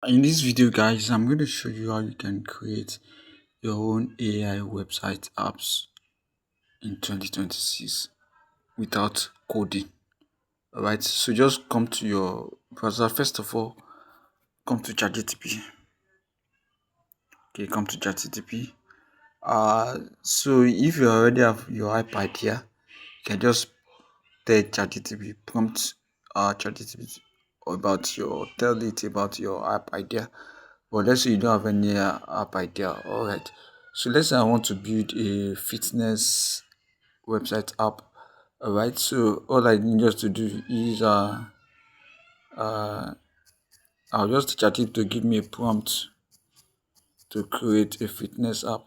In this video, guys, I'm going to show you how you can create your own AI website apps in 2026 without coding. All right, so just come to your browser. First of all, come to ChatGPT. Okay, come to ChatGPT. So if you already have your app idea, you can just tell ChatGPT, prompt ChatGPT about tell it about your app idea. But let's say you don't have any app idea. All right. So let's say I want to build a fitness website app. All right. So all I need just to do is uh I'll just chat it to give me a prompt to create a fitness app.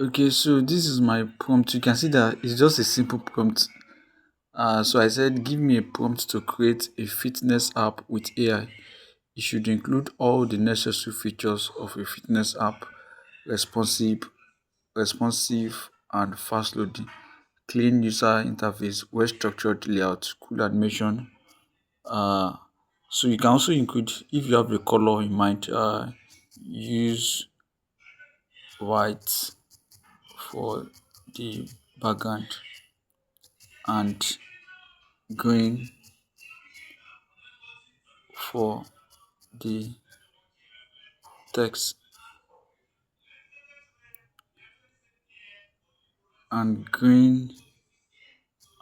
Okay, so this is my prompt. You can see that it's just a simple prompt. So I said, give me a prompt to create a fitness app with AI. It should include all the necessary features of a fitness app: responsive, responsive and fast loading, clean user interface, well structured layout, cool animation. Uh, so you can also include, if you have a color in mind, use white for the background and green for the text and green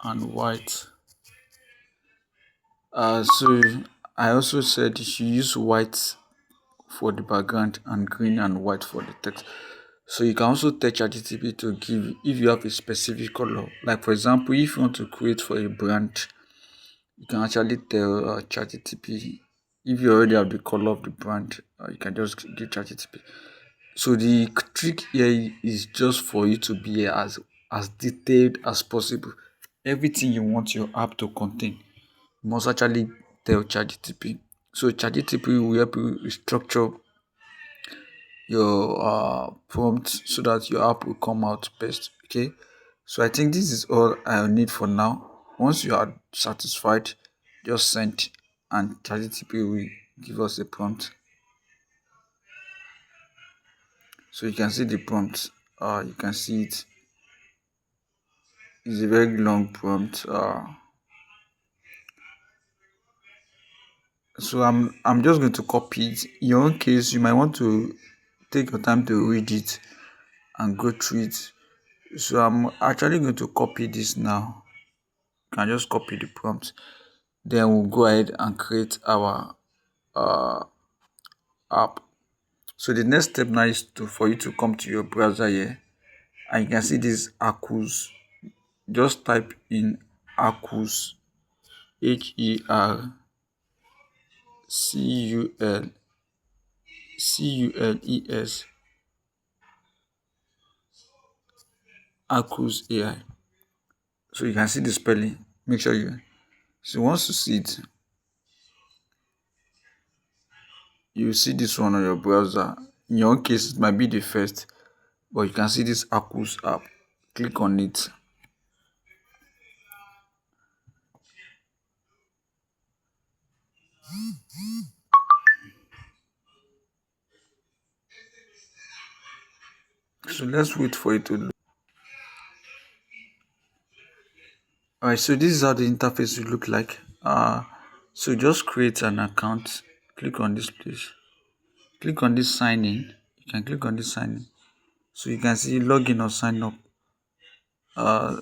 and white. So I also said you should use white for the background and green and white for the text. So you can also tell ChatGPT to give, if you have a specific color. Like for example, if you want to create for a brand, you can actually tell ChatGPT. If you already have the color of the brand, you can just give ChatGPT. So the trick here is just for you to be as detailed as possible. Everything you want your app to contain, you must actually tell ChatGPT. So ChatGPT will help you structure your prompt so that your app will come out best. Okay, so I think this is all I need for now. Once you are satisfied, just send and ChatGPT will give us a prompt. So you can see the prompt. You can see it. It's a very long prompt. So I'm just going to copy it. In your own case, you might want to take your time to read it and go through it. So I'm actually going to copy this now. You can just copy the prompt. Then we'll go ahead and create our uh, app. So the next step now is for you to come to your browser here, and you can see this Arcus. Just type in Arcus, HERCULCULES, Arcus AI. So you can see the spelling. Make sure you. So once you see it, you see this one on your browser. In your own case, it might be the first, but you can see this Arcus app. Click on it. So let's wait for it to load. Alright, so this is how the interface will look like. So just create an account. Click on this place. Click on this sign in. You can click on this sign in. So you can see login or sign up. Uh,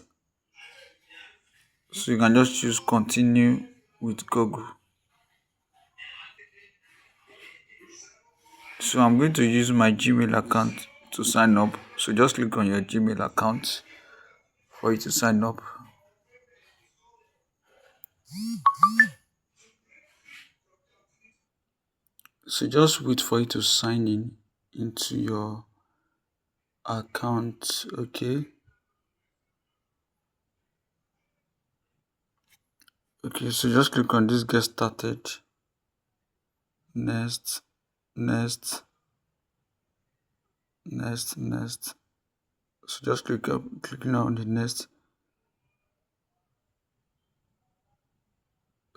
so you can just choose continue with Google. So I'm going to use my Gmail account to sign up. So just click on your Gmail account for you to sign up. So just wait for you to sign in into your account. Okay. Okay, so just click on this get started. Next, next, next. So just clicking on the next.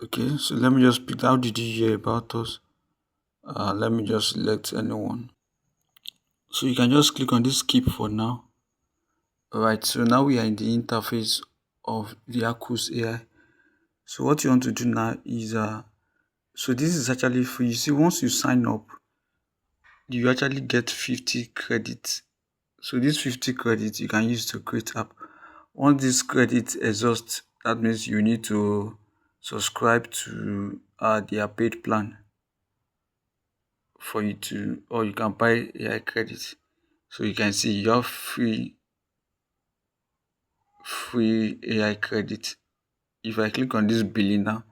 Okay, so let me just pick. How did you hear about us? Let me just select anyone. So you can just click on this skip for now. Alright, so now we are in the interface of the Akus AI. So what you want to do now is so this is actually free. You see, once you sign up, you actually get 50 credits. So this 50 credits you can use to create app. Once this credit exhausts, that means you need to subscribe to their paid plan for you to, or you can buy AI credits. So you can see your free AI credit. If I click on this billing now,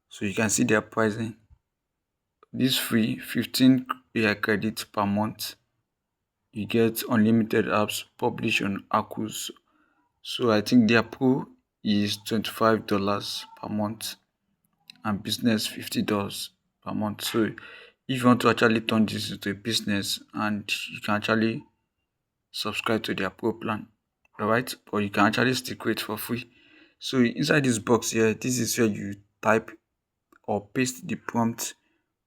so you can see their pricing. This free 15 AI credits per month. You get unlimited apps published on Akus. So I think their pro is $25 per month and business $50 per month. So if you want to actually turn this into a business, and you can actually subscribe to their pro plan, alright, or you can actually still create for free. So inside this box here, this is where you type or paste the prompt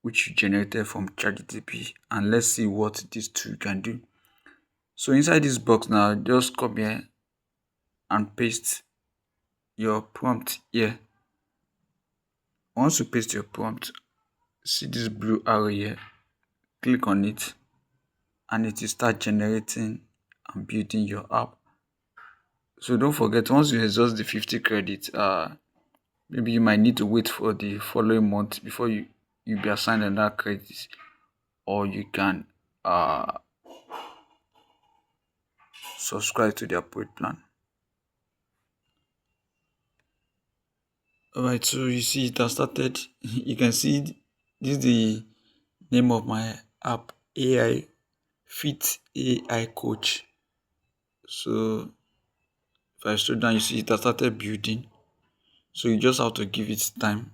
which you generated from ChatGPT, and let's see what this tool can do. So inside this box now, just come here and paste your prompt here. Once you paste your prompt, see this blue arrow here, click on it, and it will start generating and building your app. So don't forget, once you exhaust the 50 credits, maybe you might need to wait for the following month before you be assigned another credit, or you can subscribe to their paid plan. Alright, so you see it has started. You can see this is the name of my app, AI Fit AI Coach. So if I scroll down, you see it has started building. So you just have to give it time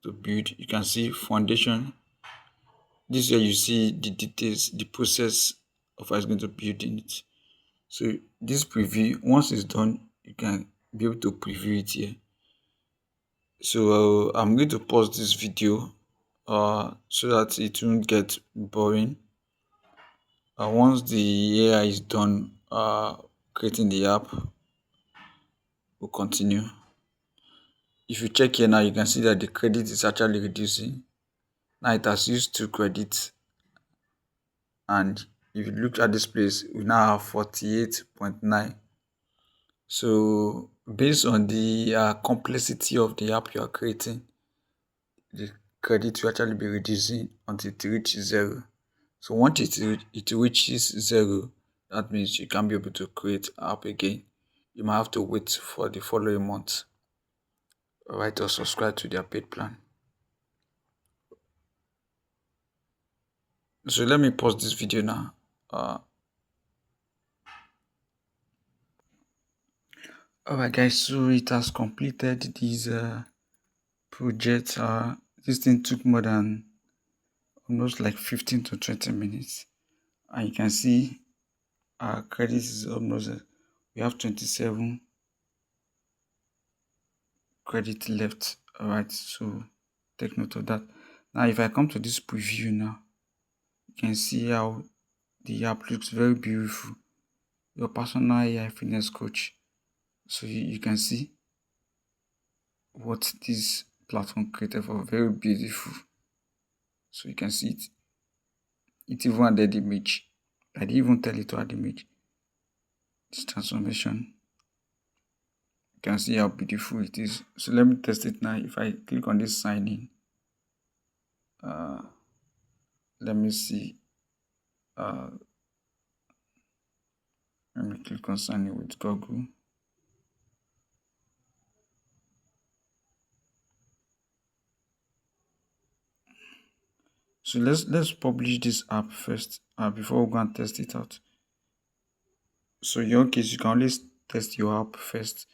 to build. You can see foundation. This is where you see the details, the process of how it's going to build in it. So this preview, once it's done, you can be able to preview it here. So I'm going to pause this video so that it won't get boring. Once the AI is done creating the app, we'll continue. If you check here now, you can see that the credit is actually reducing. Now it has used 2 credits, and if you look at this place, we now have 48.9. So based on the complexity of the app you are creating, the credit will actually be reducing until it reaches 0. So once it reaches 0, that means you can't be able to create app again. You might have to wait for the following month, alright, or subscribe to their paid plan. So let me pause this video now. Alright guys, so it has completed this project. This thing took more than almost like 15 to 20 minutes, and you can see our credit is almost we have 27 credit left. Alright, so take note of that. Now if I come to this preview now, you can see how the app looks very beautiful. Your personal AI fitness coach. So you can see what this platform created for, very beautiful. So you can see it even added the image. I didn't even tell it to add image. This transformation, you can see how beautiful it is. So let me test it now. If I click on this sign in, let me see. Let me click on sign in with Google. So let's publish this app first before we go and test it out. So in your case, you can always test your app first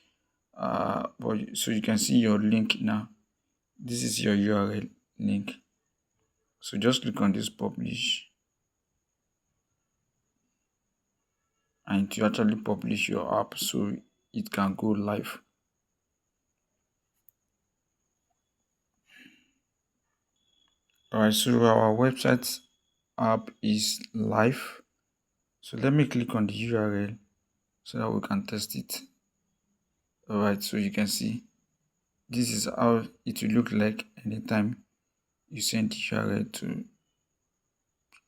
So you can see your link now. This is your URL link. So just click on this publish, and to actually publish your app so it can go live. Alright, so our website app is live. So let me click on the URL so that we can test it. Alright, so you can see this is how it will look like anytime you send the URL to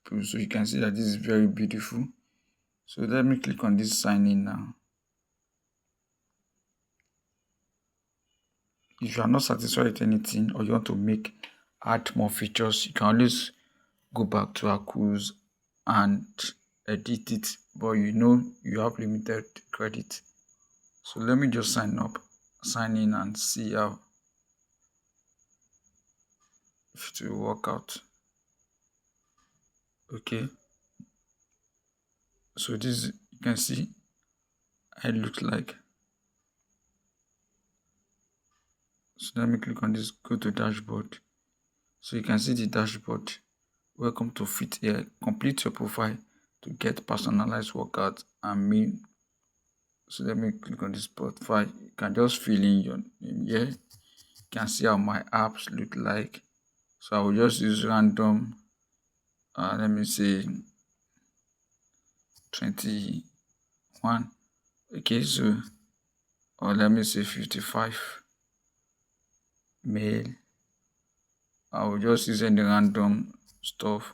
people. So you can see that this is very beautiful. So let me click on this sign in now. If you are not satisfied with anything or you want to add more features, you can always go back to Accrues and edit it, but you have limited credit. So let me just sign in and see how if it will work out. Okay, so this you can see how it looks like. So let me click on this, go to dashboard. So you can see the dashboard. Welcome to Fit AI. Complete your profile to get personalized workout and meal. So let me click on this Spotify. You can just fill in your name here. You can see how my apps look like. So I will just use random, let me say 21. Okay, so, or let me say 55 male. I will just use any random stuff.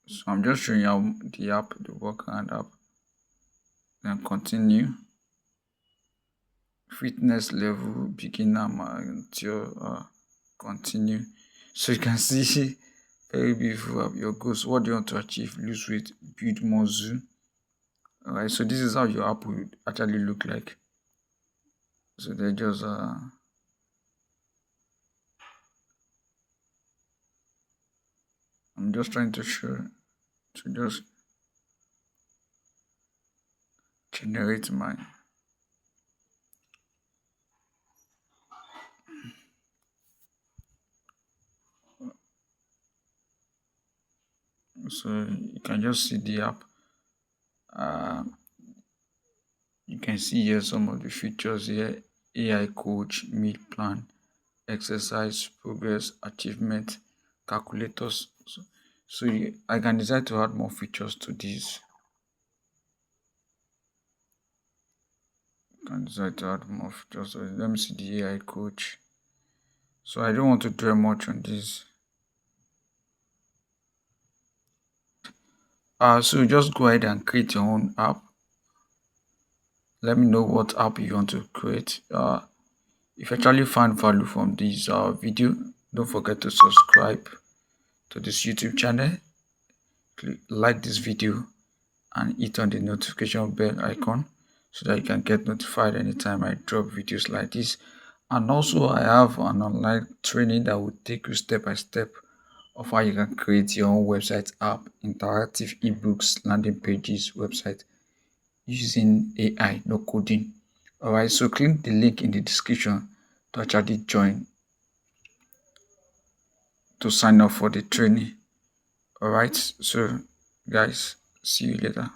So I'm just showing you how the app, the workaround app. Then continue. Fitness level, beginner, until continue. So you can see very beautiful your goals. What do you want to achieve? Lose weight, build muscle. Alright, so this is how your app will actually look like. So they just I'm just trying to show to just generate my so you can just see the app. You can see here some of the features here: AI coach, meal plan, exercise, progress, achievement, calculators. So I can decide to add more features to this. I can decide to add more features. So let me see the AI coach. So I don't want to dwell much on this. So just go ahead and create your own app. Let me know what app you want to create. If you actually found value from this video, don't forget to subscribe to this YouTube channel. Like this video and hit on the notification bell icon so that you can get notified anytime I drop videos like this. And also I have an online training that will take you step by step of how you can create your own website app, interactive ebooks, landing pages, website using AI, no coding. Alright, so click the link in the description to actually join to sign up for the training. Alright, so guys, see you later.